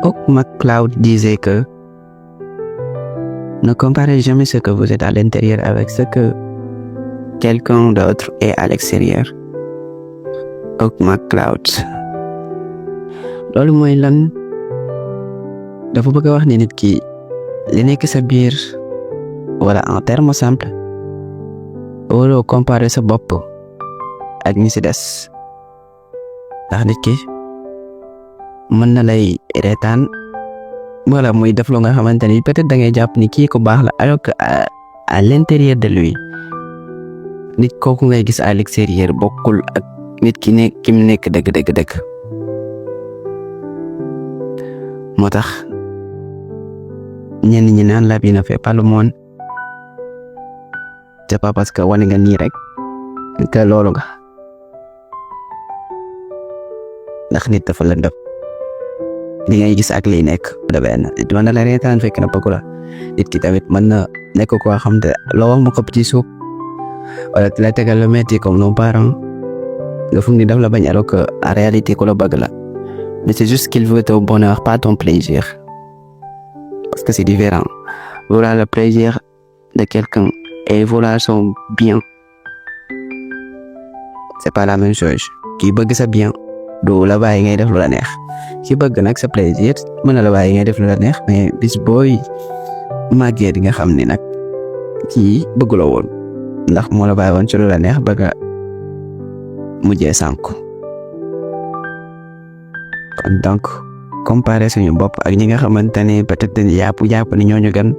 Hawk McCloud disait que ne comparez jamais ce que vous êtes à l'intérieur avec ce que quelqu'un d'autre est à l'extérieur. Hawk McCloud loolu mooy lan dafa bëgg a wax ne nit ki li nekk sa biir wala en terme simple waroo comparer sa bopp ak ñi ci des ndax nit ki mën na lay reetaan wala muy def lu nga xamante ni peut-être da ngay jàpp ni kii ko baax la alors que à l'intérieur de lui nit kooku ngay gis à l'extérieur bokkul ak nit ki nekk ki mu nekk dëgg moo tax ñenn ñi naan la vie ne fait pas le monde c'est pas parce que wane nga nii rek que loolu nga ndax nit dafa lëndëm li ngay gis ak liy nekk da benn nit mën na la reetaan fekk na bëgg la nit ki tamit mën na nekk koo xam te loo wax mu ko ci suuf wala la tegal lu metti comme nos parents nga foog ni daf la bañ alors que en réalité ku la bëgg la mais c'est juste qu'il veut ton bonheur pas ton plaisir parce que c'est différent vouloir le plaisir de quelqu'un et vouloir son bien c'est pas la même chose kii bëgg sa bien du la bàyyi ngay def lu la neex ki bëgg nag sa plaisir mën na la bàyyi ngay def lu la neex mais bis booy màggee di nga xam ni nag kii bëgg la woon ndax moo la bàyyi woon ci lu la neex bëgg a mujjee sànku kon donc comparer suñu bopp ak ñi nga xamante ne peut-être jàpp ni ñooñu gën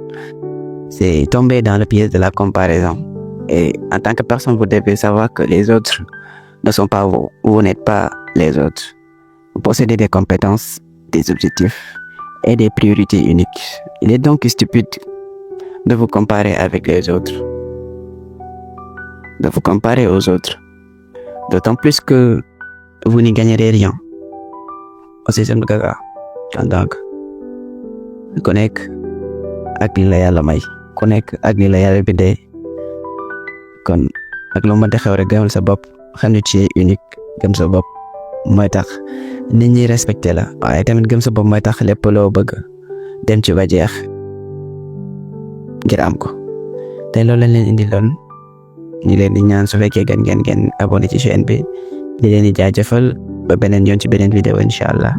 c'est tomber dans le piège de la comparaison et en tant que personne vous devez savoir que les autres ne sont pas vous, vous n'êtes pas les autres. Vous possédez des compétences, des objectifs et des priorités uniques. Il est donc stupide de vous comparer avec les autres, de vous comparer aux autres, d'autant plus que vous n'y gagnerez rien. Aussi simple que ça. Donc, ku nekk ak li la Yàlla may, ku nekk ak li la Yàlla bindee, kon ak lu mënti xew rek gëmal sa bopp, xam ne tu es unique, gëm sa bopp mooy tax nit ñi respecté la waaye tamit gëm sa bopp mooy tax lépp loo bëgg dem ci ba jeex ngir am ko tey loolu lañ leen indi loon ñu leen di ñaan su fekkee ngeen abonné ci chaîne bi di leen di jaajëfal ba beneen yoon ci beneen vidéo incha allah.